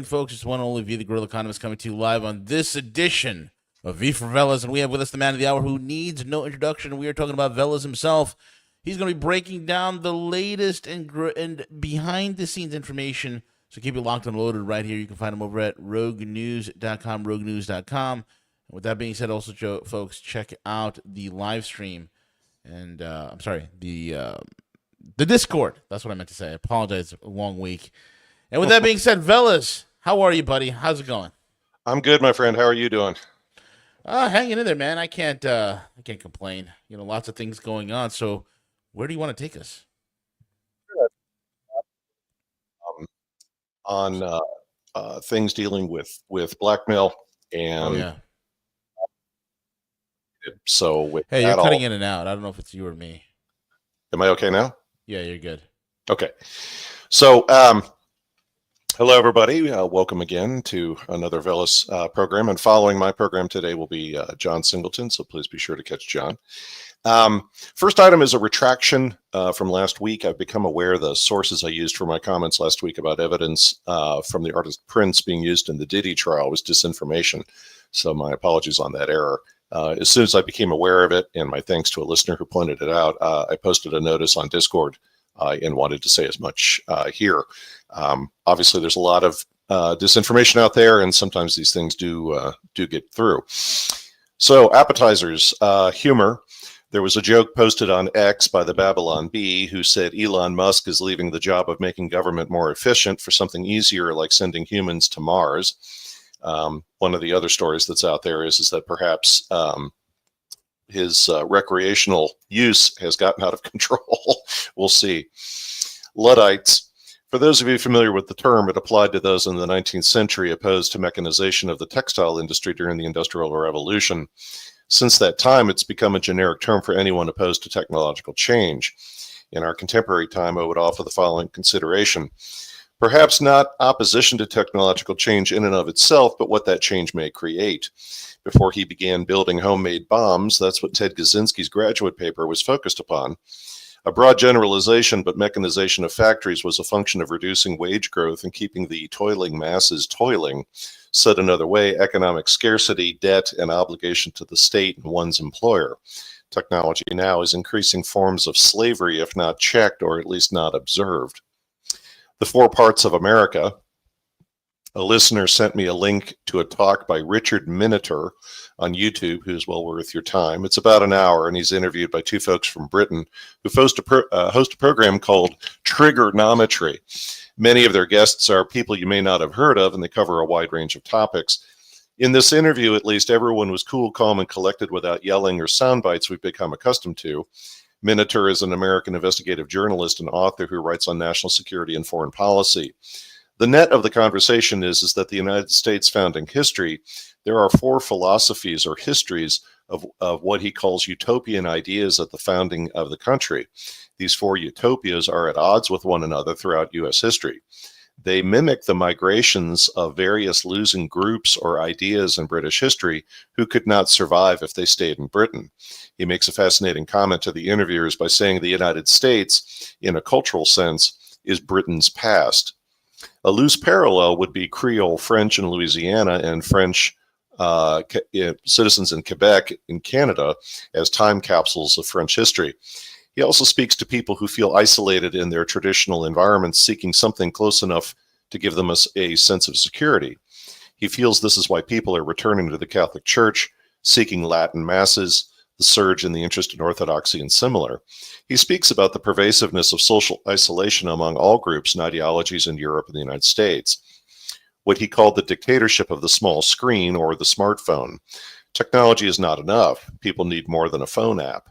Folks, it's one and only V, the Guerrilla Economist, coming to you live on this edition of V for Veles, and we have with us the man of the hour who needs no introduction. We are talking about Veles himself. He's going to be breaking down the latest and behind-the-scenes information, so keep it locked and loaded right here. You can find him over at roguenews.com, roguenews.com. And with that being said, also, folks, check out the live stream, and the Discord. That's what I meant to say. I apologize, a long week. And with that being said, Veles, how are you, buddy? How's it going? I'm good, my friend. How are you doing? Hanging in there, man. I can't complain. You know, lots of things going on. So, where do you want to take us? On things dealing with blackmail and so with hey, you're cutting in and out. I don't know if it's you or me. Am I okay now? Yeah, you're good. Okay. So, hello, everybody. Welcome again to another Veles program. And following my program today will be John Singleton, so please be sure to catch John. First item is a retraction from last week. I've become aware of the sources I used for my comments last week about evidence from the artist Prince being used in the Diddy trial was disinformation. So my apologies on that error. As soon as I became aware of it, and my thanks to a listener who pointed it out, I posted a notice on Discord and wanted to say as much here. Obviously, there's a lot of disinformation out there, and sometimes these things do get through. So, appetizers, humor. There was a joke posted on X by the Babylon Bee who said Elon Musk is leaving the job of making government more efficient for something easier like sending humans to Mars. One of the other stories that's out there is that perhaps his recreational use has gotten out of control. We'll see. Luddites. For those of you familiar with the term, it applied to those in the 19th century opposed to mechanization of the textile industry during the Industrial Revolution. Since that time, it's become a generic term for anyone opposed to technological change. In our contemporary time, I would offer the following consideration. Perhaps not opposition to technological change in and of itself, but what that change may create. Before he began building homemade bombs, that's what Ted Kaczynski's graduate paper was focused upon. A broad generalization, but mechanization of factories was a function of reducing wage growth and keeping the toiling masses toiling. Said another way, economic scarcity, debt, and obligation to the state and one's employer. Technology now is increasing forms of slavery, if not checked, or at least not observed. The Four Parts of America. A listener sent me a link to a talk by Richard Minator on YouTube, who's well worth your time. It's about an hour, and he's interviewed by two folks from Britain who host a program called Trigonometry. Many of their guests are people you may not have heard of, and they cover a wide range of topics. In this interview, at least, everyone was cool, calm, and collected without yelling or sound bites we've become accustomed to. Minator is an American investigative journalist and author who writes on national security and foreign policy. The net of the conversation is that the United States founding history, there are four philosophies or histories of what he calls utopian ideas at the founding of the country. These four utopias are at odds with one another throughout U.S. history. They mimic the migrations of various losing groups or ideas in British history who could not survive if they stayed in Britain. He makes a fascinating comment to the interviewers by saying the United States, in a cultural sense, is Britain's past. A loose parallel would be Creole French in Louisiana and French citizens in Quebec in Canada as time capsules of French history. He also speaks to people who feel isolated in their traditional environments, seeking something close enough to give them a sense of security. He feels this is why people are returning to the Catholic Church, seeking Latin masses, the surge in the interest in orthodoxy, and similar. He speaks about the pervasiveness of social isolation among all groups and ideologies in Europe and the United States. What he called the dictatorship of the small screen or the smartphone. Technology is not enough. People need more than a phone app.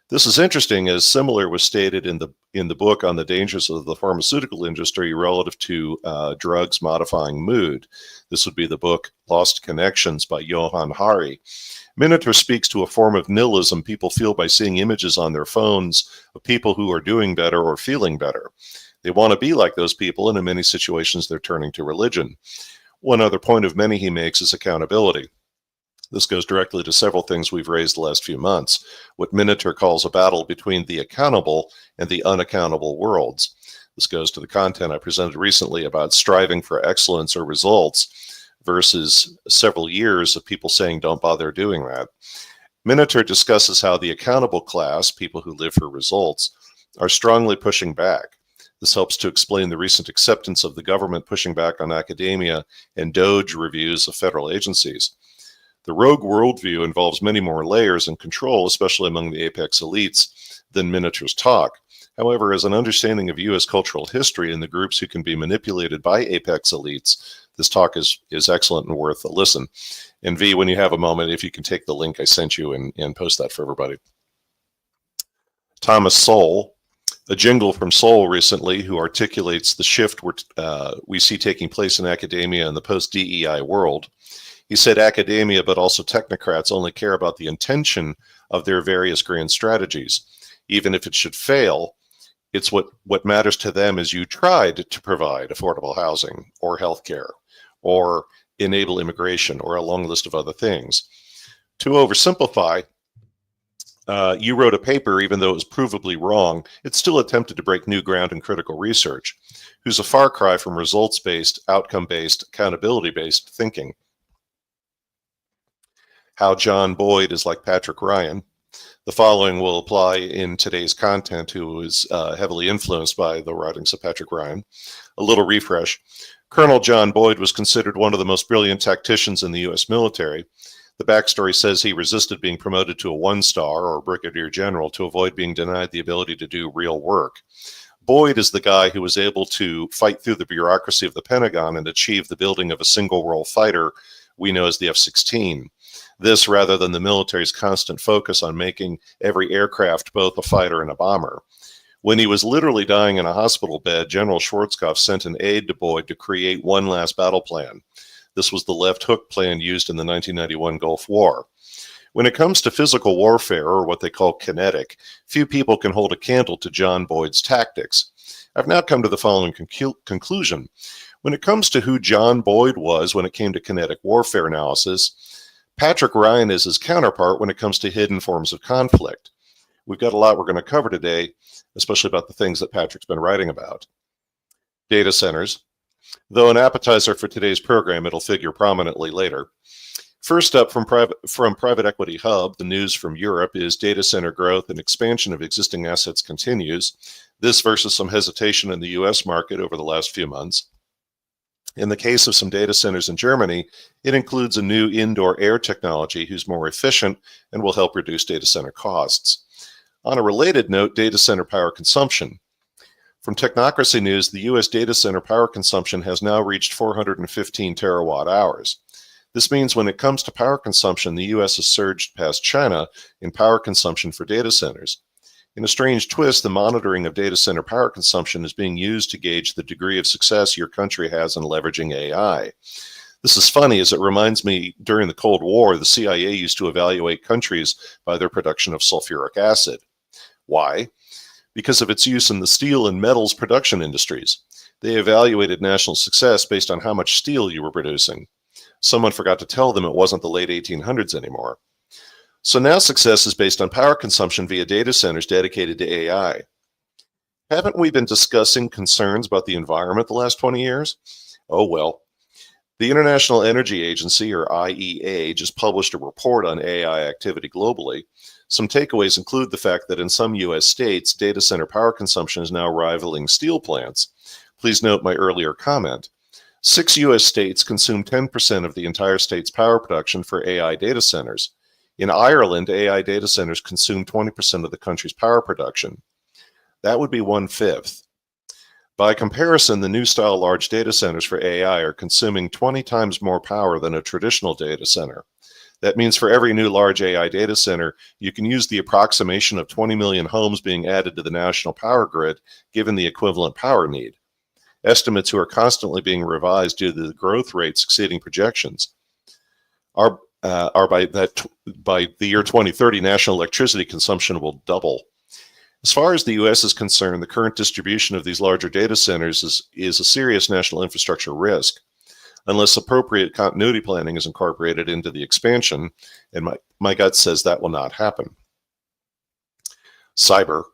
This is interesting, as similar was stated in the book on the dangers of the pharmaceutical industry relative to drugs modifying mood. This would be the book Lost Connections by Johann Hari. Minator speaks to a form of nihilism people feel by seeing images on their phones of people who are doing better or feeling better. They want to be like those people, and in many situations they're turning to religion. One other point of many he makes is accountability. This goes directly to several things we've raised the last few months, what Minator calls a battle between the accountable and the unaccountable worlds. This goes to the content I presented recently about striving for excellence or results versus several years of people saying don't bother doing that. Minotaur discusses how the accountable class, people who live for results, are strongly pushing back. This helps to explain the recent acceptance of the government pushing back on academia and DOGE reviews of federal agencies. The rogue worldview involves many more layers and control, especially among the apex elites, than Minotaur's talk. However, as an understanding of U.S. cultural history and the groups who can be manipulated by apex elites, this talk is excellent and worth a listen. And V, when you have a moment, if you can take the link I sent you and post that for everybody. Thomas Sowell, a jingle from Sowell recently, who articulates the shift we see taking place in academia in the post-DEI world. He said academia, but also technocrats, only care about the intention of their various grand strategies. Even if it should fail, it's what matters to them is you tried to provide affordable housing or healthcare or enable immigration or a long list of other things. To oversimplify, you wrote a paper, even though it was provably wrong, it still attempted to break new ground in critical research, who's a far cry from results-based, outcome-based, accountability-based thinking. How John Boyd is like Patrick Ryan. The following will apply in today's content, who is heavily influenced by the writings of Patrick Ryan. A little refresh. Colonel John Boyd was considered one of the most brilliant tacticians in the U.S. military. The backstory says he resisted being promoted to a one-star or brigadier general to avoid being denied the ability to do real work. Boyd is the guy who was able to fight through the bureaucracy of the Pentagon and achieve the building of a single-role fighter we know as the F-16. This rather than the military's constant focus on making every aircraft both a fighter and a bomber. When he was literally dying in a hospital bed, General Schwarzkopf sent an aide to Boyd to create one last battle plan. This was the left hook plan used in the 1991 Gulf War. When it comes to physical warfare, or what they call kinetic, few people can hold a candle to John Boyd's tactics. I've now come to the following conclusion. When it comes to who John Boyd was when it came to kinetic warfare analysis, Patrick Ryan is his counterpart when it comes to hidden forms of conflict. We've got a lot we're going to cover today, especially about the things that Patrick's been writing about. Data centers. Though an appetizer for today's program, it'll figure prominently later. First up from Private Equity Hub, the news from Europe is data center growth and expansion of existing assets continues. This versus some hesitation in the U.S. market over the last few months. In the case of some data centers in Germany, it includes a new indoor air technology who's more efficient and will help reduce data center costs. On a related note, data center power consumption. From Technocracy News, the U.S. data center power consumption has now reached 415 terawatt hours. This means when it comes to power consumption, the U.S. has surged past China in power consumption for data centers. In a strange twist, the monitoring of data center power consumption is being used to gauge the degree of success your country has in leveraging AI. This is funny as it reminds me during the Cold War, the CIA used to evaluate countries by their production of sulfuric acid. Why? Because of its use in the steel and metals production industries. They evaluated national success based on how much steel you were producing. Someone forgot to tell them it wasn't the late 1800s anymore. So now success is based on power consumption via data centers dedicated to AI. Haven't we been discussing concerns about the environment the last 20 years? Oh well. The International Energy Agency, or IEA, just published a report on AI activity globally. Some takeaways include the fact that in some U.S. states, data center power consumption is now rivaling steel plants. Please note my earlier comment. 6 U.S. states consume 10% of the entire state's power production for AI data centers. In Ireland, AI data centers consume 20% of the country's power production. That would be 1/5. By comparison, the new style large data centers for AI are consuming 20 times more power than a traditional data center. That means for every new large AI data center, you can use the approximation of 20 million homes being added to the national power grid, given the equivalent power need. Estimates are constantly being revised due to the growth rates exceeding projections. Are by the year 2030, national electricity consumption will double. As far as the U.S. is concerned, the current distribution of these larger data centers is a serious national infrastructure risk. Unless appropriate continuity planning is incorporated into the expansion, and my gut says that will not happen. Cyber.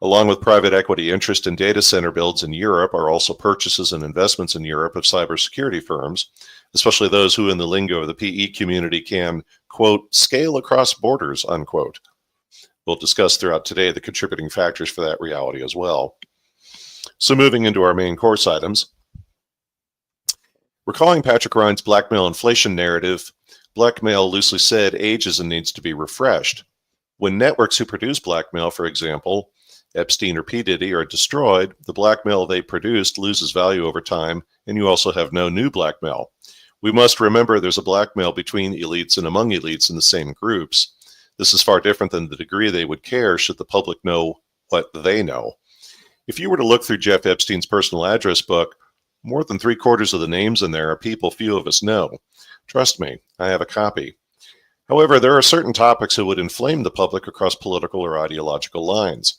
Along with private equity interest in data center builds in Europe are also purchases and investments in Europe of cybersecurity firms, especially those who in the lingo of the PE community can, quote, scale across borders, unquote. We'll discuss throughout today the contributing factors for that reality as well. So moving into our main course items. Recalling Patrick Ryan's blackmail inflation narrative, blackmail, loosely said, ages and needs to be refreshed. When networks who produce blackmail, for example, Epstein or P. Diddy, are destroyed, the blackmail they produced loses value over time, and you also have no new blackmail. We must remember there's a blackmail between elites and among elites in the same groups. This is far different than the degree they would care should the public know what they know. If you were to look through Jeff Epstein's personal address book, more than 3/4 of the names in there are people few of us know. Trust me, I have a copy. However, there are certain topics that would inflame the public across political or ideological lines.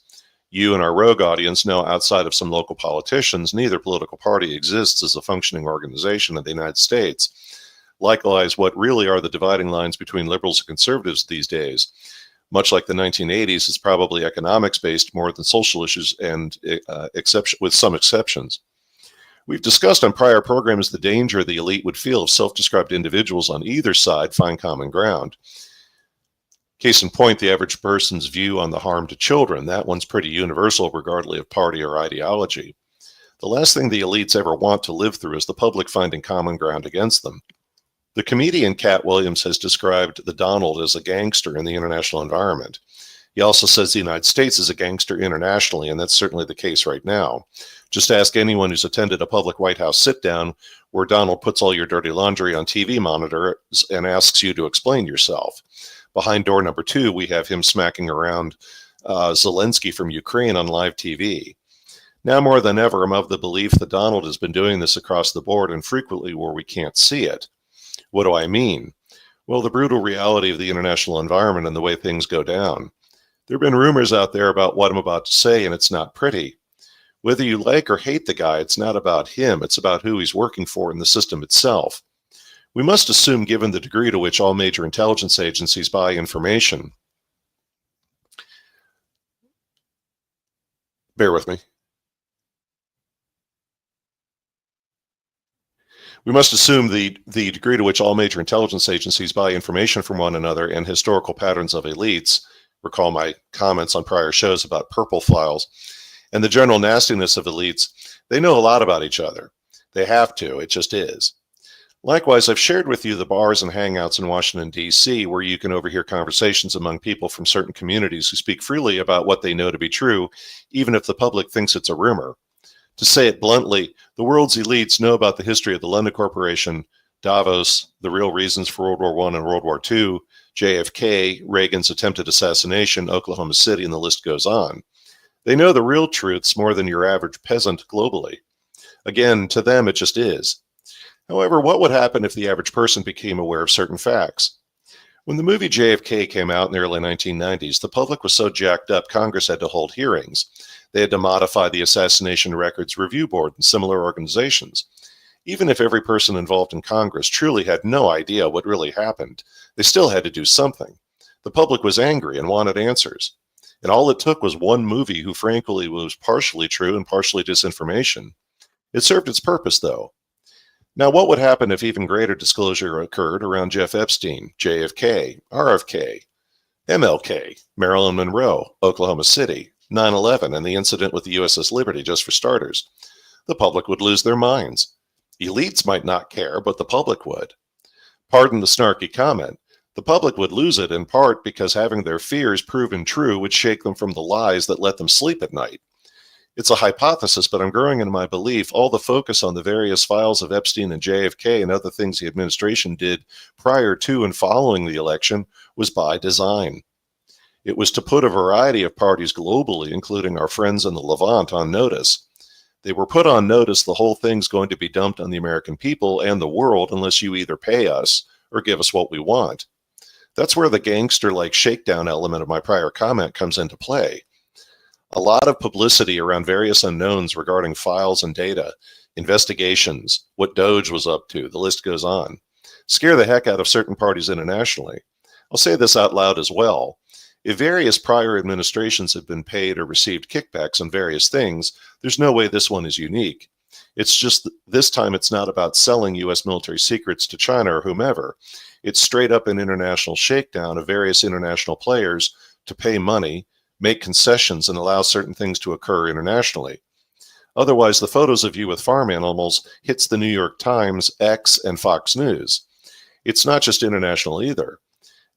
You and our rogue audience know outside of some local politicians, neither political party exists as a functioning organization in the United States. Likewise, what really are the dividing lines between liberals and conservatives these days? Much like the 1980s, it's probably economics-based more than social issues, and with some exceptions. We've discussed on prior programs the danger the elite would feel if self-described individuals on either side find common ground. Case in point, the average person's view on the harm to children. That one's pretty universal, regardless of party or ideology. The last thing the elites ever want to live through is the public finding common ground against them. The comedian Cat Williams has described the Donald as a gangster in the international environment. He also says the United States is a gangster internationally, and that's certainly the case right now. Just ask anyone who's attended a public White House sit-down where Donald puts all your dirty laundry on TV monitors and asks you to explain yourself. Behind door number 2, we have him smacking around Zelensky from Ukraine on live TV. Now more than ever, I'm of the belief that Donald has been doing this across the board and frequently where we can't see it. What do I mean? Well, the brutal reality of the international environment and the way things go down. There have been rumors out there about what I'm about to say, and it's not pretty. Whether you like or hate the guy, it's not about him. It's about who he's working for in the system itself. We must assume, given the degree to which all major intelligence agencies buy information. Bear with me. We must assume the degree to which all major intelligence agencies buy information from one another and historical patterns of elites, recall my comments on prior shows about purple files, and the general nastiness of elites, they know a lot about each other. They have to, it just is. Likewise, I've shared with you the bars and hangouts in Washington, D.C., where you can overhear conversations among people from certain communities who speak freely about what they know to be true, even if the public thinks it's a rumor. To say it bluntly, the world's elites know about the history of the London Corporation, Davos, the real reasons for World War I and World War II, JFK, Reagan's attempted assassination, Oklahoma City, and the list goes on. They know the real truths more than your average peasant globally. Again, to them, it just is. However, what would happen if the average person became aware of certain facts? When the movie JFK came out in the early 1990s, the public was so jacked up, Congress had to hold hearings. They had to modify the Assassination Records Review Board and similar organizations. Even if every person involved in Congress truly had no idea what really happened, they still had to do something. The public was angry and wanted answers. And all it took was one movie who frankly was partially true and partially disinformation. It served its purpose, though. Now, what would happen if even greater disclosure occurred around Jeff Epstein, JFK, RFK, MLK, Marilyn Monroe, Oklahoma City, 9/11, and the incident with the USS Liberty, just for starters? The public would lose their minds. Elites might not care, but the public would. Pardon the snarky comment. The public would lose it in part because having their fears proven true would shake them from the lies that let them sleep at night. It's a hypothesis, but I'm growing in my belief all the focus on the various files of Epstein and JFK and other things the administration did prior to and following the election was by design. It was to put a variety of parties globally, including our friends in the Levant, on notice. They were put on notice the whole thing's going to be dumped on the American people and the world unless you either pay us or give us what we want. That's where the gangster-like shakedown element of my prior comment comes into play. A lot of publicity around various unknowns regarding files and data, investigations, what Doge was up to, the list goes on, scare the heck out of certain parties internationally. I'll say this out loud as well. If various prior administrations have been paid or received kickbacks on various things, there's no way this one is unique. It's just this time it's not about selling U.S. military secrets to China or whomever. It's straight up an international shakedown of various international players to pay money, make concessions, and allow certain things to occur internationally. Otherwise, the photos of you with farm animals hits the New York Times, X, and Fox News. It's not just international either.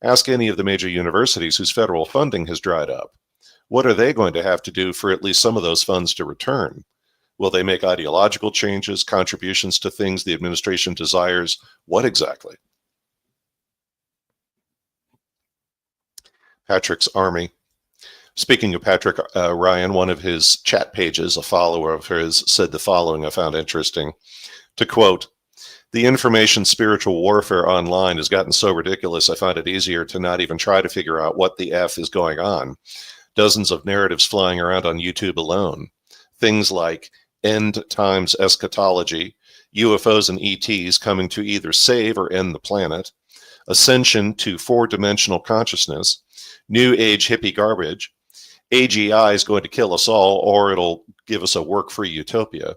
Ask any of the major universities whose federal funding has dried up. What are they going to have to do for at least some of those funds to return? Will they make ideological changes, contributions to things the administration desires? What exactly? Patrick's Army. Speaking of Patrick Ryan, one of his chat pages, a follower of his, said the following I found interesting. To quote, "The information spiritual warfare online has gotten so ridiculous I find it easier to not even try to figure out what the F is going on. Dozens of narratives flying around on YouTube alone. Things like end times eschatology, UFOs and ETs coming to either save or end the planet, ascension to four-dimensional consciousness, new age hippie garbage, AGI is going to kill us all or it'll give us a work-free utopia.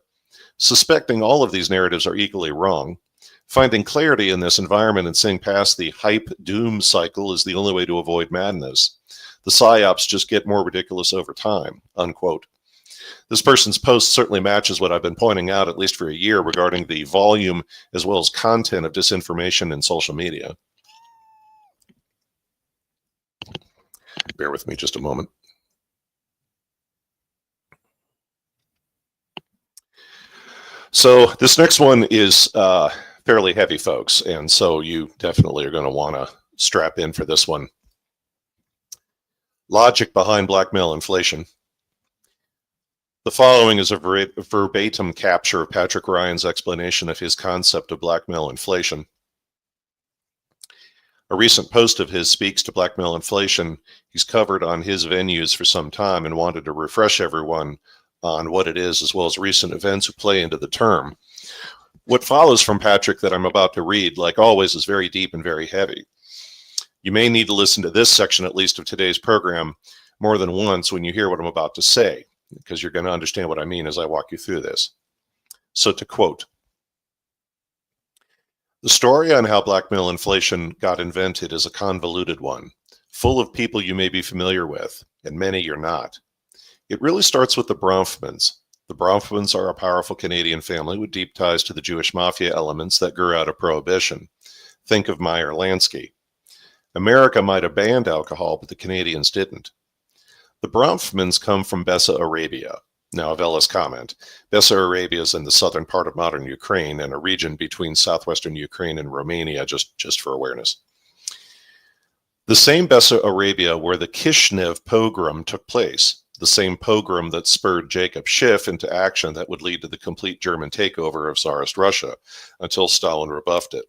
Suspecting all of these narratives are equally wrong. Finding clarity in this environment and seeing past the hype doom cycle is the only way to avoid madness. The psyops just get more ridiculous over time," unquote. This person's post certainly matches what I've been pointing out at least for a year regarding the volume as well as content of disinformation in social media. Bear with me just a moment. So this next one is fairly heavy, folks, and so you definitely are going to want to strap in for this one. Logic behind blackmail inflation. The following is a verbatim capture of Patrick Ryan's explanation of his concept of blackmail inflation. A recent post of his speaks to blackmail inflation. He's covered on his venues for some time and wanted to refresh everyone on what it is, as well as recent events who play into the term. What follows from Patrick that I'm about to read, like always, is very deep and very heavy. You may need to listen to this section, at least of today's program, more than once when you hear what I'm about to say, because you're going to understand what I mean as I walk you through this. So to quote, "The story on how blackmail inflation got invented is a convoluted one, full of people you may be familiar with, and many you're not. It really starts with the Bronfmans. The Bronfmans are a powerful Canadian family with deep ties to the Jewish mafia elements that grew out of Prohibition. Think of Meyer Lansky. America might have banned alcohol, but the Canadians didn't. The Bronfmans come from Bessa Arabia." Now, a Veles comment. Bessa Arabia is in the southern part of modern Ukraine and a region between southwestern Ukraine and Romania, just for awareness. "The same Bessa Arabia where the Kishinev pogrom took place, the same pogrom that spurred Jacob Schiff into action that would lead to the complete German takeover of Tsarist Russia until Stalin rebuffed it."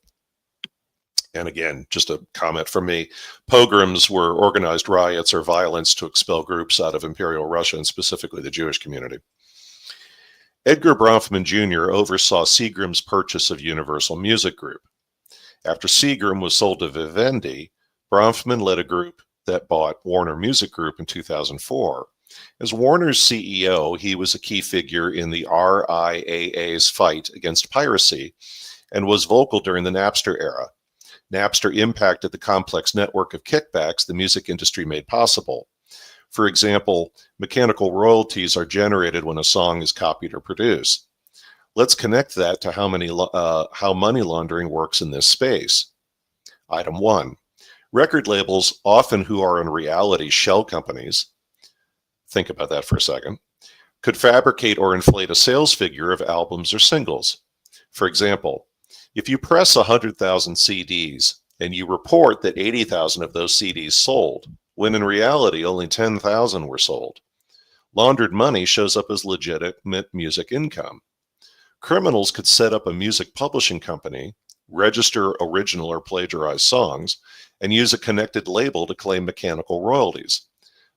And again, just a comment from me, pogroms were organized riots or violence to expel groups out of Imperial Russia and specifically the Jewish community. "Edgar Bronfman Jr. oversaw Seagram's purchase of Universal Music Group. After Seagram was sold to Vivendi, Bronfman led a group that bought Warner Music Group in 2004. As Warner's CEO, he was a key figure in the RIAA's fight against piracy and was vocal during the Napster era. Napster impacted the complex network of kickbacks the music industry made possible. For example, mechanical royalties are generated when a song is copied or produced. Let's connect that to how money laundering works in this space. Item 1. Record labels, often who are in reality shell companies, think about that for a second, could fabricate or inflate a sales figure of albums or singles. For example, if you press 100,000 CDs and you report that 80,000 of those CDs sold, when in reality only 10,000 were sold, laundered money shows up as legitimate music income. Criminals could set up a music publishing company, register original or plagiarized songs, and use a connected label to claim mechanical royalties.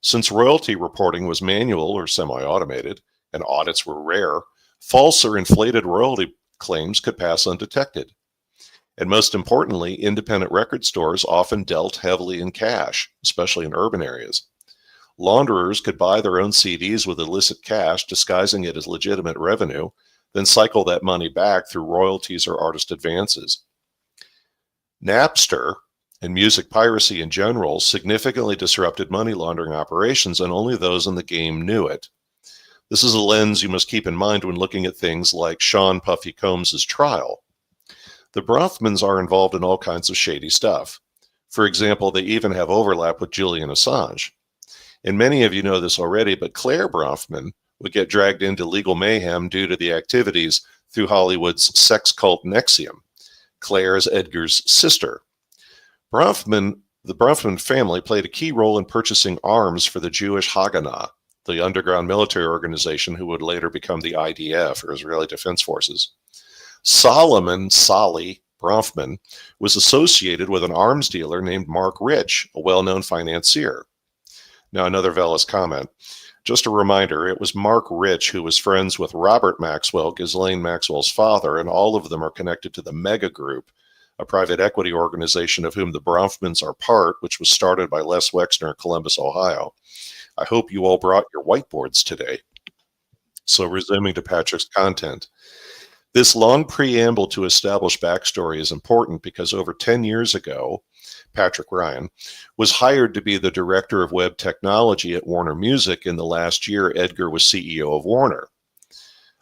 Since royalty reporting was manual or semi-automated and audits were rare, false or inflated royalty claims could pass undetected. And most importantly, independent record stores often dealt heavily in cash, especially in urban areas. Launderers could buy their own CDs with illicit cash, disguising it as legitimate revenue, then cycle that money back through royalties or artist advances. Napster and music piracy in general significantly disrupted money laundering operations, and only those in the game knew it. This is a lens you must keep in mind when looking at things like Sean Puffy Combs' trial. The Bronfmans are involved in all kinds of shady stuff. For example, they even have overlap with Julian Assange. And many of you know this already, but Claire Bronfman would get dragged into legal mayhem due to the activities through Hollywood's sex cult NXIVM. Claire is Edgar's sister. The Bronfman family played a key role in purchasing arms for the Jewish Haganah, the underground military organization who would later become the IDF, or Israeli Defense Forces. Solomon Solly Bronfman was associated with an arms dealer named Mark Rich, a well-known financier. Now, another Veles comment. Just a reminder, it was Mark Rich who was friends with Robert Maxwell, Ghislaine Maxwell's father, and all of them are connected to the Mega Group, a private equity organization of whom the Bronfmans are part, which was started by Les Wexner in Columbus, Ohio. I hope you all brought your whiteboards today. So resuming to Patrick's content. This long preamble to establish backstory is important because over 10 years ago, Patrick Ryan was hired to be the director of web technology at Warner Music. In the last year, Edgar was CEO of Warner.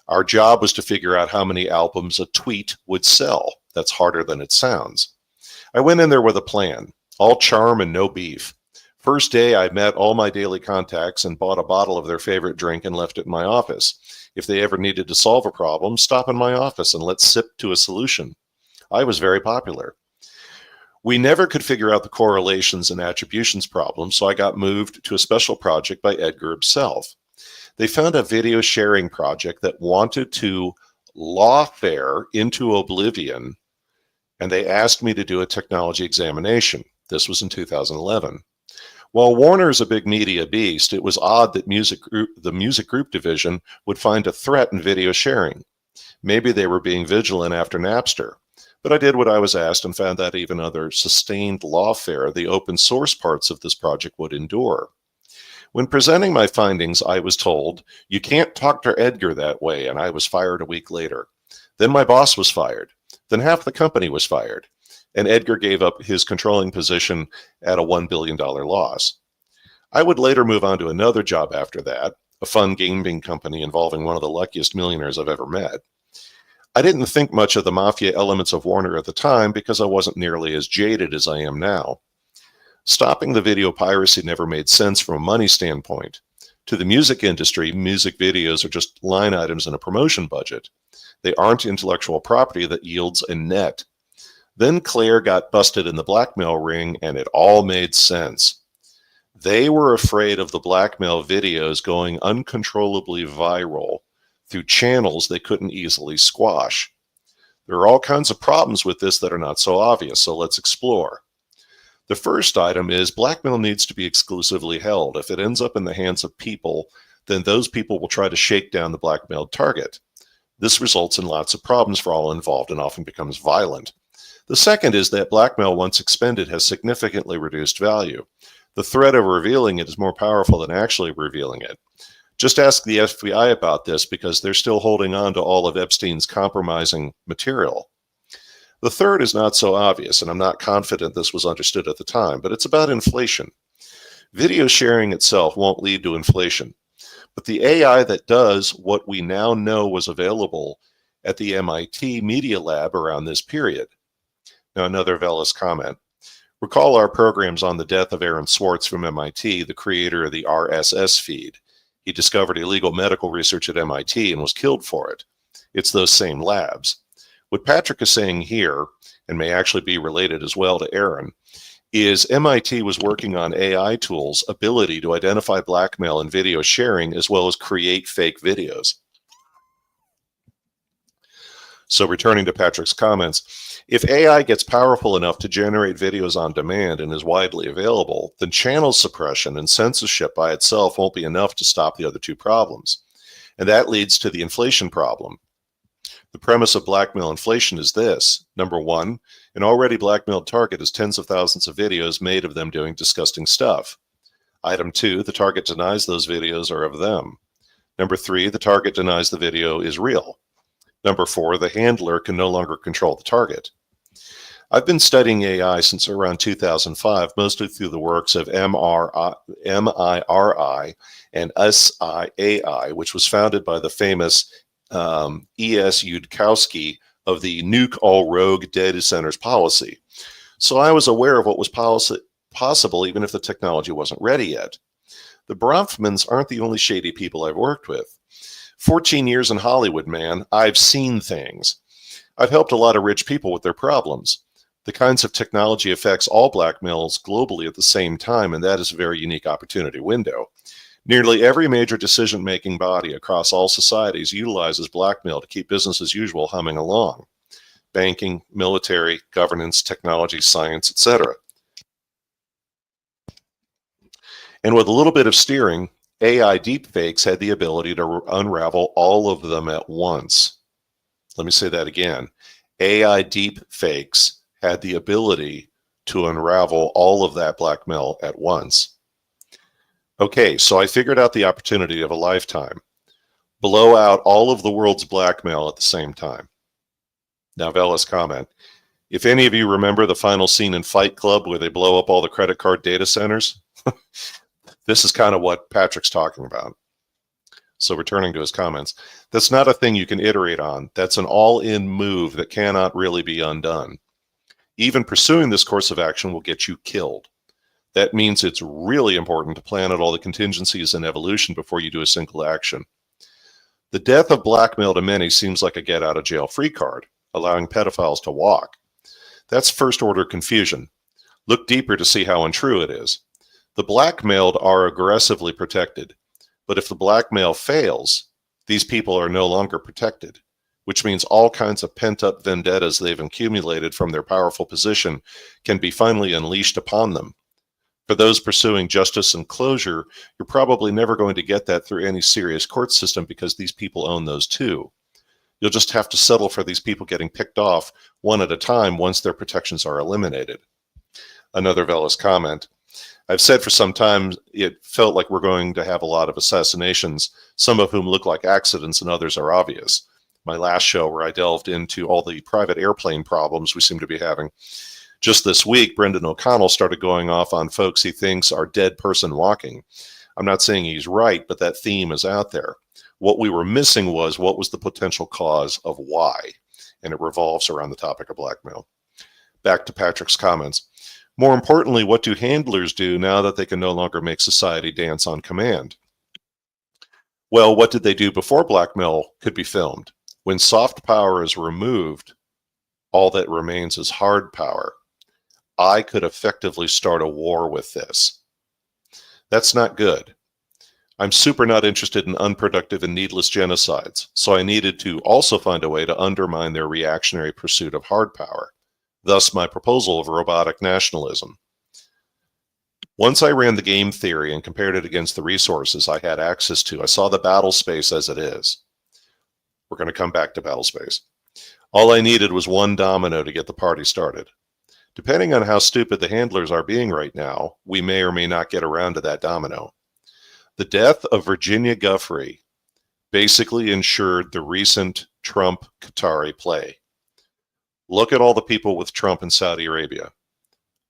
Our job was to figure out how many albums a tweet would sell. That's harder than it sounds. I went in there with a plan, all charm and no beef. First day, I met all my daily contacts and bought a bottle of their favorite drink and left it in my office. If they ever needed to solve a problem, stop in my office and let's sip to a solution. I was very popular. We never could figure out the correlations and attributions problem, so I got moved to a special project by Edgar himself. They found a video sharing project that wanted to lawfare into oblivion, and they asked me to do a technology examination. This was in 2011. While Warner is a big media beast, it was odd that the music group division would find a threat in video sharing. Maybe they were being vigilant after Napster. But I did what I was asked and found that even under sustained lawfare, the open source parts of this project would endure. When presenting my findings, I was told, "You can't talk to Edgar that way," and I was fired a week later. Then my boss was fired. Then half the company was fired. And Edgar gave up his controlling position at a $1 billion loss. I would later move on to another job after that, a fun gaming company involving one of the luckiest millionaires I've ever met. I didn't think much of the mafia elements of Warner at the time because I wasn't nearly as jaded as I am now. Stopping the video piracy never made sense from a money standpoint. To the music industry, music videos are just line items in a promotion budget. They aren't intellectual property that yields a net. Then Claire got busted in the blackmail ring, and it all made sense. They were afraid of the blackmail videos going uncontrollably viral through channels they couldn't easily squash. There are all kinds of problems with this that are not so obvious, so let's explore. The first item is blackmail needs to be exclusively held. If it ends up in the hands of people, then those people will try to shake down the blackmailed target. This results in lots of problems for all involved and often becomes violent. The second is that blackmail, once expended, has significantly reduced value. The threat of revealing it is more powerful than actually revealing it. Just ask the FBI about this because they're still holding on to all of Epstein's compromising material. The third is not so obvious, and I'm not confident this was understood at the time, but it's about inflation. Video sharing itself won't lead to inflation, but the AI that does what we now know was available at the MIT Media Lab around this period. Now, another Veles comment. Recall our programs on the death of Aaron Swartz from MIT, the creator of the RSS feed. He discovered illegal medical research at MIT and was killed for it. It's those same labs. What Patrick is saying here, and may actually be related as well to Aaron, is MIT was working on AI tools' ability to identify blackmail in video sharing as well as create fake videos. So returning to Patrick's comments, if AI gets powerful enough to generate videos on demand and is widely available, then channel suppression and censorship by itself won't be enough to stop the other two problems. And that leads to the inflation problem. The premise of blackmail inflation is this. Number one, an already blackmailed target has tens of thousands of videos made of them doing disgusting stuff. Item two, the target denies those videos are of them. Number three, the target denies the video is real. Number four, the handler can no longer control the target. I've been studying AI since around 2005, mostly through the works of MIRI and SIAI, which was founded by the famous E.S. Yudkowsky of the Nuke All Rogue Data Centers policy. So I was aware of what was possible even if the technology wasn't ready yet. The Bronfmans aren't the only shady people I've worked with. 14 years in Hollywood, man, I've seen things. I've helped a lot of rich people with their problems. The kinds of technology affects all blackmails globally at the same time, and that is a very unique opportunity window. Nearly every major decision-making body across all societies utilizes blackmail to keep business as usual humming along. Banking, military, governance, technology, science, etc. And with a little bit of steering, AI deepfakes had the ability to unravel all of them at once. Let me say that again. AI deepfakes had the ability to unravel all of that blackmail at once. Okay, so I figured out the opportunity of a lifetime. Blow out all of the world's blackmail at the same time. Now, Veles comment. If any of you remember the final scene in Fight Club where they blow up all the credit card data centers, this is kind of what Patrick's talking about. So returning to his comments, that's not a thing you can iterate on. That's an all-in move that cannot really be undone. Even pursuing this course of action will get you killed. That means it's really important to plan out all the contingencies and evolution before you do a single action. The death of blackmail to many seems like a get-out-of-jail-free card, allowing pedophiles to walk. That's first-order confusion. Look deeper to see how untrue it is. The blackmailed are aggressively protected, but if the blackmail fails, these people are no longer protected, which means all kinds of pent-up vendettas they've accumulated from their powerful position can be finally unleashed upon them. For those pursuing justice and closure, you're probably never going to get that through any serious court system because these people own those too. You'll just have to settle for these people getting picked off one at a time once their protections are eliminated. Another Veles comment. I've said for some time it felt like we're going to have a lot of assassinations, some of whom look like accidents and others are obvious. My last show where I delved into all the private airplane problems we seem to be having. Just this week, Brendan O'Connell started going off on folks he thinks are dead person walking. I'm not saying he's right, but that theme is out there. What we were missing was what was the potential cause of why, and it revolves around the topic of blackmail. Back to Patrick's comments. More importantly, what do handlers do now that they can no longer make society dance on command? Well, what did they do before blackmail could be filmed? When soft power is removed, all that remains is hard power. I could effectively start a war with this. That's not good. I'm super not interested in unproductive and needless genocides, so I needed to also find a way to undermine their reactionary pursuit of hard power. Thus, my proposal of robotic nationalism. Once I ran the game theory and compared it against the resources I had access to, I saw the battle space as it is. We're going to come back to battle space. All I needed was one domino to get the party started. Depending on how stupid the handlers are being right now, we may or may not get around to that domino. The death of Virginia Giuffre basically ensured the recent Trump-Qatari play. Look at all the people with Trump in Saudi Arabia.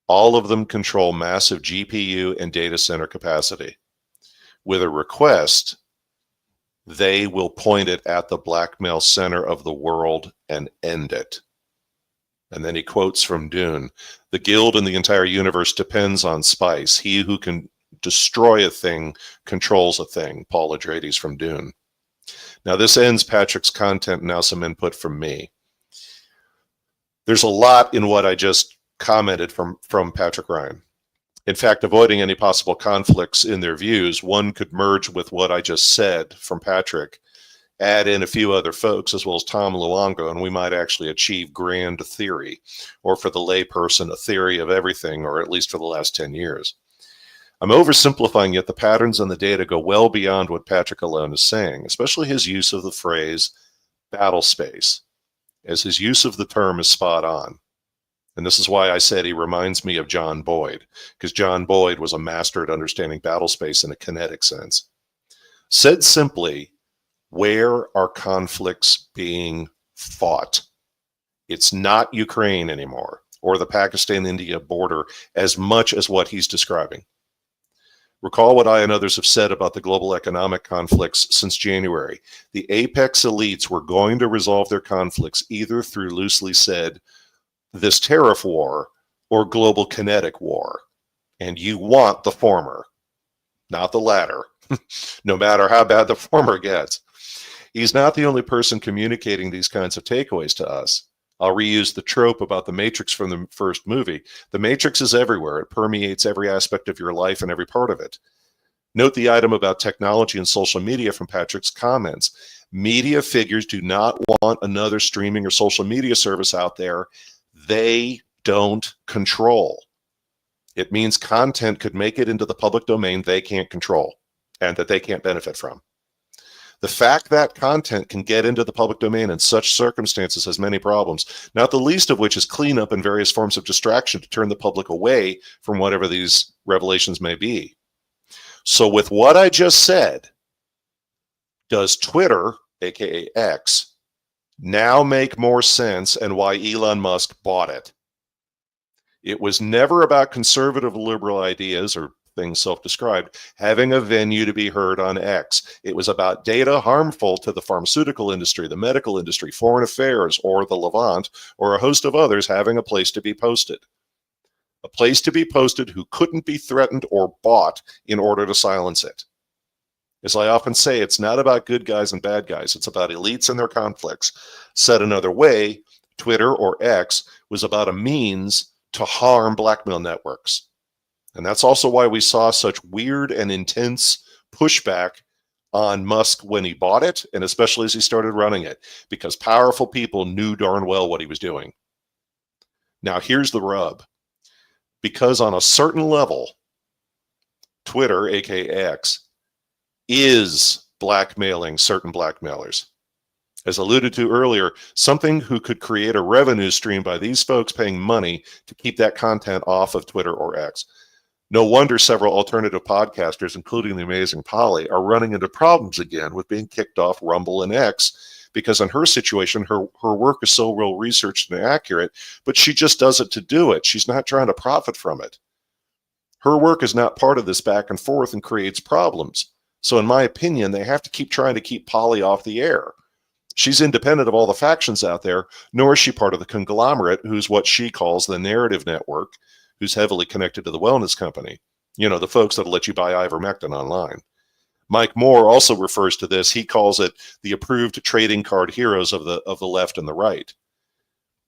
All of them control massive GPU and data center capacity. With a request, they will point it at the blackmail center of the world and end it. And then he quotes from Dune, the guild and the entire universe depends on spice. He who can destroy a thing controls a thing. Paul Atreides from Dune. Now this ends Patrick's content, now some input from me. There's a lot in what I just commented from Patrick Ryan. In fact, avoiding any possible conflicts in their views, one could merge with what I just said from Patrick, add in a few other folks as well as Tom Luongo, and we might actually achieve grand theory, or for the layperson, a theory of everything, or at least for the last 10 years. I'm oversimplifying, yet the patterns and the data go well beyond what Patrick alone is saying, especially his use of the phrase battle space. as his use of the term is spot on. And this is why I said he reminds me of John Boyd, because John Boyd was a master at understanding battle space in a kinetic sense. Said simply, where are conflicts being fought? It's not Ukraine anymore, or the Pakistan-India border, as much as what he's describing. Recall what I and others have said about the global economic conflicts since January. The apex elites were going to resolve their conflicts either through, loosely said, this tariff war or global kinetic war. And you want the former, not the latter, no matter how bad the former gets. He's not the only person communicating these kinds of takeaways to us. I'll reuse the trope about the Matrix from the first movie. The Matrix is everywhere. It permeates every aspect of your life and every part of it. Note the item about technology and social media from Patrick's comments. Media figures do not want another streaming or social media service out there they don't control. It means content could make it into the public domain they can't control and that they can't benefit from. The fact that content can get into the public domain in such circumstances has many problems, not the least of which is cleanup and various forms of distraction to turn the public away from whatever these revelations may be. So with what I just said, does Twitter, aka X, now make more sense and why Elon Musk bought it? It was never about conservative liberal ideas or things self-described having a venue to be heard on X. It was about data harmful to the pharmaceutical industry, the medical industry, foreign affairs, or the Levant, or a host of others having a place to be posted. A place to be posted who couldn't be threatened or bought in order to silence it. As I often say, it's not about good guys and bad guys. It's about elites and their conflicts. Said another way, Twitter or X was about a means to harm blackmail networks. And that's also why we saw such weird and intense pushback on Musk when he bought it, and especially as he started running it, because powerful people knew darn well what he was doing. Now, here's the rub. Because on a certain level, Twitter, aka X, is blackmailing certain blackmailers. As alluded to earlier, something who could create a revenue stream by these folks paying money to keep that content off of Twitter or X. No wonder several alternative podcasters, including the amazing Polly, are running into problems again with being kicked off Rumble and X, because in her situation, her work is so well researched and accurate, but she just does it to do it. She's not trying to profit from it. Her work is not part of this back and forth and creates problems. So in my opinion, they have to keep trying to keep Polly off the air. She's independent of all the factions out there, nor is she part of the conglomerate, who's what she calls the narrative network, who's heavily connected to the wellness company. You know, the folks that'll let you buy ivermectin online. Mike Moore also refers to this. He calls it the approved trading card heroes of the left and the right.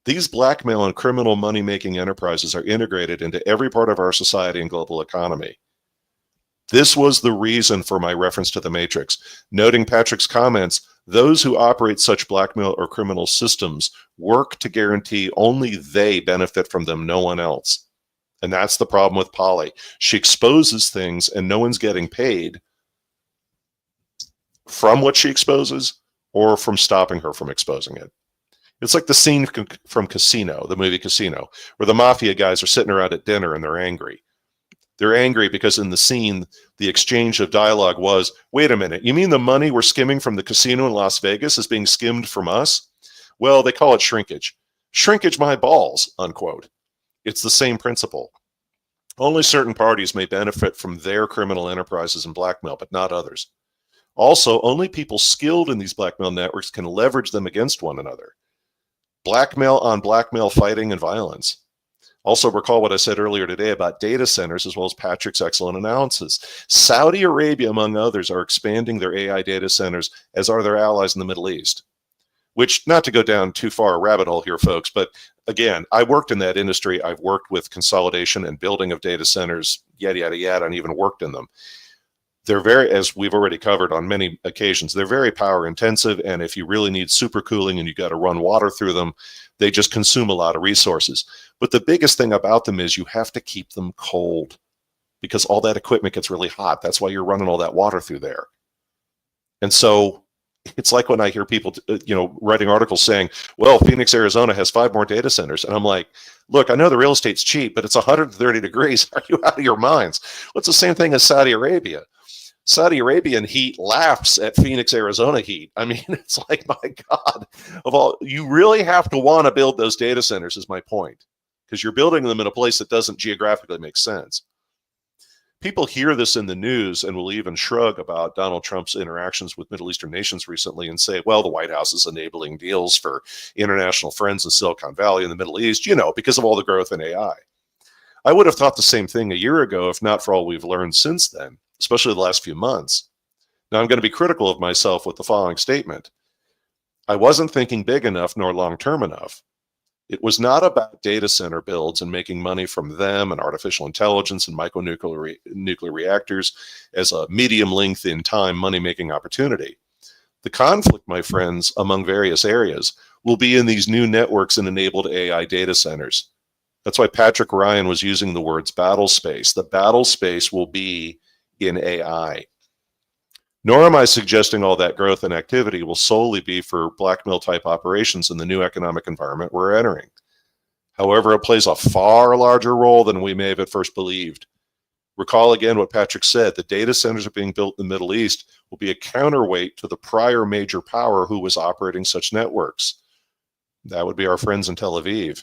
These blackmail and criminal money-making enterprises are integrated into every part of our society and global economy. This was the reason for my reference to the Matrix. Noting Patrick's comments, those who operate such blackmail or criminal systems work to guarantee only they benefit from them, no one else. And that's the problem with Polly. She exposes things and no one's getting paid from what she exposes or from stopping her from exposing it. It's like the scene from Casino, the movie Casino, where the mafia guys are sitting around at dinner and they're angry. They're angry because in the scene, the exchange of dialogue was, wait a minute, you mean the money we're skimming from the casino in Las Vegas is being skimmed from us? Well, they call it shrinkage. Shrinkage my balls, unquote. It's the same principle. Only certain parties may benefit from their criminal enterprises and blackmail, but not others. Also, only people skilled in these blackmail networks can leverage them against one another. Blackmail on blackmail fighting and violence. Also recall what I said earlier today about data centers, as well as Patrick's excellent analysis. Saudi Arabia, among others, are expanding their AI data centers, as are their allies in the Middle East. Which, not to go down too far a rabbit hole here, folks, but again, I worked in that industry. I've worked with consolidation and building of data centers, yada, yada, yada, and even worked in them. They're very, as we've already covered on many occasions, they're very power intensive, and if you really need supercooling and you got to run water through them, they just consume a lot of resources. But the biggest thing about them is you have to keep them cold because all that equipment gets really hot. That's why you're running all that water through there. And so It's like when I hear people, writing articles saying, well, Phoenix, Arizona has 5 more data centers. And I'm like, look, I know the real estate's cheap, but it's 130 degrees. Are you out of your minds? Well, it's the same thing as Saudi Arabia. Saudi Arabian heat laughs at Phoenix, Arizona heat. I mean, it's like, my God, you really have to want to build those data centers is my point, because you're building them in a place that doesn't geographically make sense. People hear this in the news and will even shrug about Donald Trump's interactions with Middle Eastern nations recently and say, well, the White House is enabling deals for international friends in Silicon Valley and the Middle East, because of all the growth in AI. I would have thought the same thing a year ago, if not for all we've learned since then, especially the last few months. Now, I'm going to be critical of myself with the following statement. I wasn't thinking big enough nor long-term enough. It was not about data center builds and making money from them and artificial intelligence and nuclear reactors as a medium length in time money-making opportunity. The conflict, my friends, among various areas will be in these new networks and enabled AI data centers. That's why Patrick Ryan was using the words battle space. The battle space will be in AI. Nor am I suggesting all that growth and activity will solely be for blackmail type operations in the new economic environment we're entering. However, it plays a far larger role than we may have at first believed. Recall again what Patrick said, the data centers are being built in the Middle East will be a counterweight to the prior major power who was operating such networks. That would be our friends in Tel Aviv.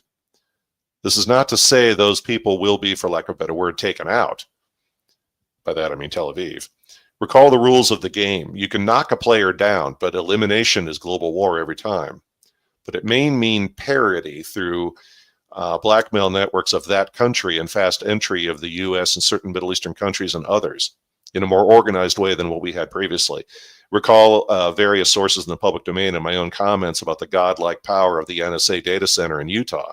This is not to say those people will be, for lack of a better word, taken out. By that I mean Tel Aviv. Recall the rules of the game. You can knock a player down, but elimination is global war every time. But it may mean parity through blackmail networks of that country and fast entry of the U.S. and certain Middle Eastern countries and others in a more organized way than what we had previously. Recall various sources in the public domain and my own comments about the godlike power of the NSA data center in Utah.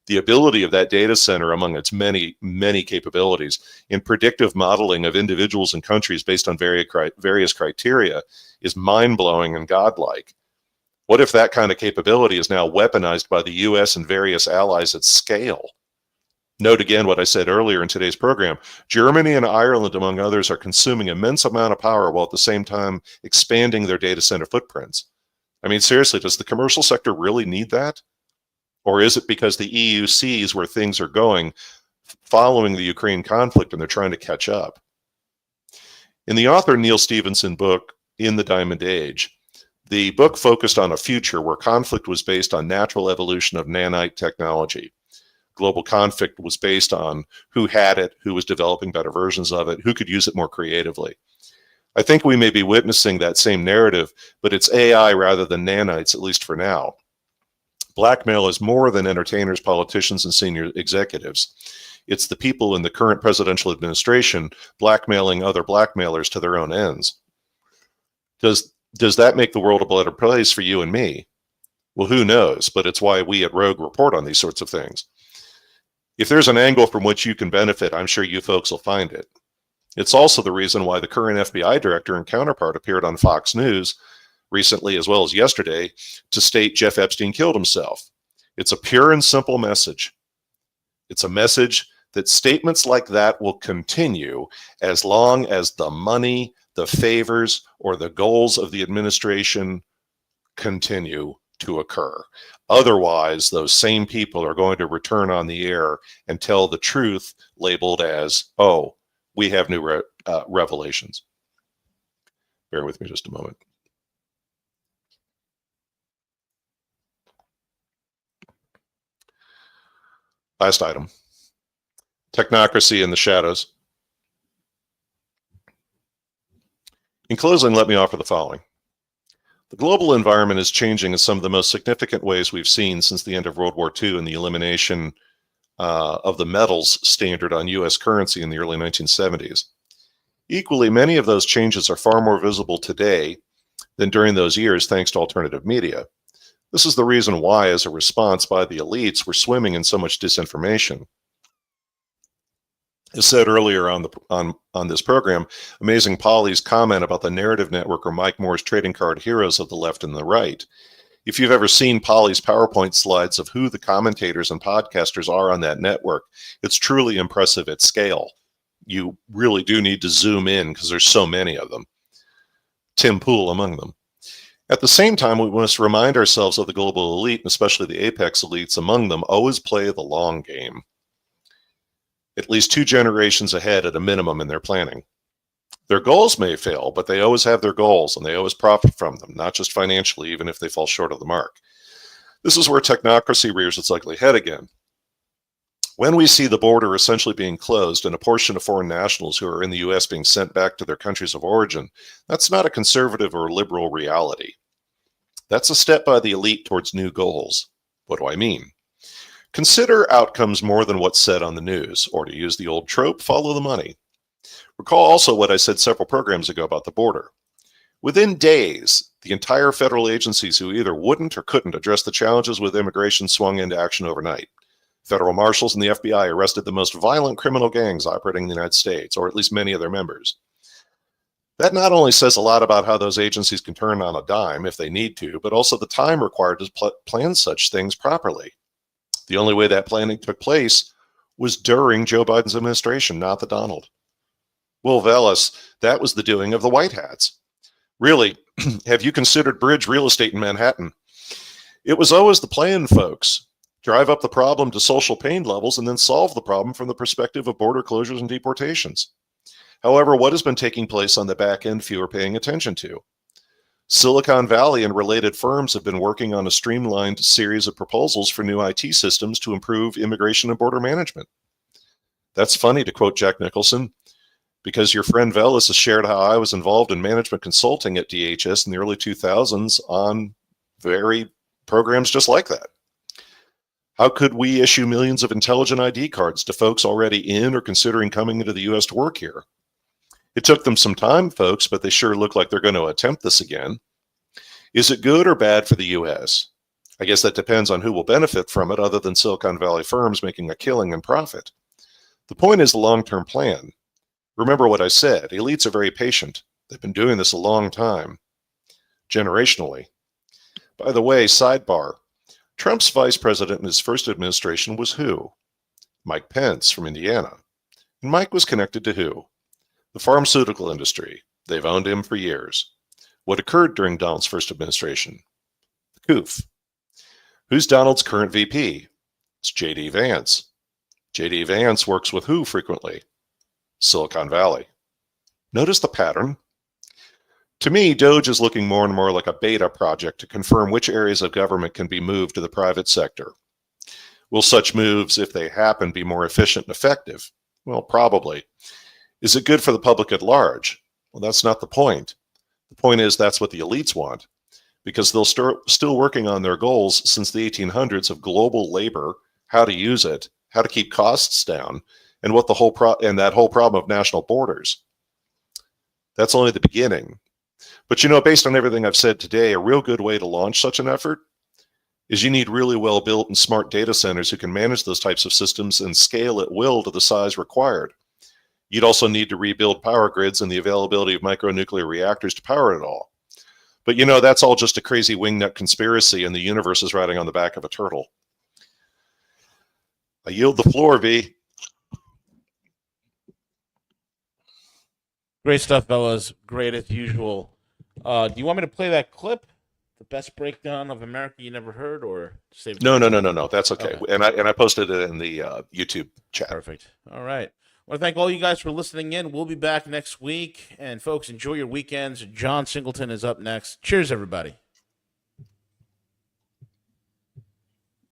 The ability of that data center, among its many, many capabilities, in predictive modeling of individuals and countries based on various criteria is mind-blowing and godlike. What if that kind of capability is now weaponized by the U.S. and various allies at scale? Note again what I said earlier in today's program. Germany and Ireland, among others, are consuming immense amount of power while at the same time expanding their data center footprints. I mean, seriously, does the commercial sector really need that? Or is it because the EU sees where things are going following the Ukraine conflict and they're trying to catch up? In the author Neil Stephenson book, In the Diamond Age, the book focused on a future where conflict was based on natural evolution of nanite technology. Global conflict was based on who had it, who was developing better versions of it, who could use it more creatively. I think we may be witnessing that same narrative, but it's AI rather than nanites, at least for now. Blackmail is more than entertainers, politicians, and senior executives. It's the people in the current presidential administration blackmailing other blackmailers to their own ends. Does that make the world a better place for you and me? Well, who knows, but it's why we at Rogue report on these sorts of things. If there's an angle from which you can benefit, I'm sure you folks will find it. It's also the reason why the current FBI director and counterpart appeared on Fox News recently, as well as yesterday, to state Jeff Epstein killed himself. It's a pure and simple message. It's a message that statements like that will continue as long as the money, the favors, or the goals of the administration continue to occur. Otherwise, those same people are going to return on the air and tell the truth labeled as, oh, we have new revelations. Bear with me just a moment. Last item, technocracy in the shadows. In closing, let me offer the following. The global environment is changing in some of the most significant ways we've seen since the end of World War II and the elimination of the metals standard on U.S. currency in the early 1970s. Equally, many of those changes are far more visible today than during those years thanks to alternative media. This is the reason why, as a response by the elites, we're swimming in so much disinformation. As said earlier on this program, Amazing Polly's comment about the narrative network or Mike Moore's trading card heroes of the left and the right. If you've ever seen Polly's PowerPoint slides of who the commentators and podcasters are on that network, it's truly impressive at scale. You really do need to zoom in because there's so many of them. Tim Pool among them. At the same time, we must remind ourselves of the global elite, and especially the apex elites among them, always play the long game, at least 2 generations ahead at a minimum in their planning. Their goals may fail, but they always have their goals, and they always profit from them, not just financially, even if they fall short of the mark. This is where technocracy rears its ugly head again. When we see the border essentially being closed and a portion of foreign nationals who are in the U.S. being sent back to their countries of origin, that's not a conservative or liberal reality. That's a step by the elite towards new goals. What do I mean? Consider outcomes more than what's said on the news, or to use the old trope, follow the money. Recall also what I said several programs ago about the border. Within days, the entire federal agencies who either wouldn't or couldn't address the challenges with immigration swung into action overnight. Federal marshals and the FBI arrested the most violent criminal gangs operating in the United States, or at least many of their members. That not only says a lot about how those agencies can turn on a dime if they need to, but also the time required to plan such things properly. The only way that planning took place was during Joe Biden's administration, not the Donald. Will Veles, that was the doing of the White Hats. Really, have you considered bridge real estate in Manhattan? It was always the plan, folks. Drive up the problem to social pain levels and then solve the problem from the perspective of border closures and deportations. However, what has been taking place on the back end, few are paying attention to. Silicon Valley and related firms have been working on a streamlined series of proposals for new IT systems to improve immigration and border management. That's funny, to quote Jack Nicholson, because your friend Veles has shared how I was involved in management consulting at DHS in the early 2000s on very programs just like that. How could we issue millions of intelligent ID cards to folks already in or considering coming into the U.S. to work here? It took them some time, folks, but they sure look like they're going to attempt this again. Is it good or bad for the U.S.? I guess that depends on who will benefit from it other than Silicon Valley firms making a killing and profit. The point is the long-term plan. Remember what I said, elites are very patient. They've been doing this a long time, generationally. By the way, sidebar, Trump's vice president in his first administration was who? Mike Pence from Indiana. And Mike was connected to who? The pharmaceutical industry. They've owned him for years. What occurred during Donald's first administration? The COOF. Who's Donald's current VP? It's J.D. Vance. J.D. Vance works with who frequently? Silicon Valley. Notice the pattern? To me, DOGE is looking more and more like a beta project to confirm which areas of government can be moved to the private sector. Will such moves, if they happen, be more efficient and effective? Well, probably. Is it good for the public at large? Well, that's not the point. The point is that's what the elites want, because they'll still working on their goals since the 1800s of global labor, how to use it, how to keep costs down, and what the whole that whole problem of national borders. That's only the beginning. But you know, based on everything I've said today, a real good way to launch such an effort is you need really well-built and smart data centers who can manage those types of systems and scale at will to the size required. You'd also need to rebuild power grids and the availability of micronuclear reactors to power it all. But you know, that's all just a crazy wingnut conspiracy, and the universe is riding on the back of a turtle. I yield the floor, V. Great stuff, fellas. Great as usual. Do you want me to play that clip? The best breakdown of America you never heard, or save it? No. That's okay. And I posted it in the YouTube chat. Perfect. All right. I want to thank all you guys for listening in. We'll be back next week. And folks, enjoy your weekends. John Singleton is up next. Cheers, everybody.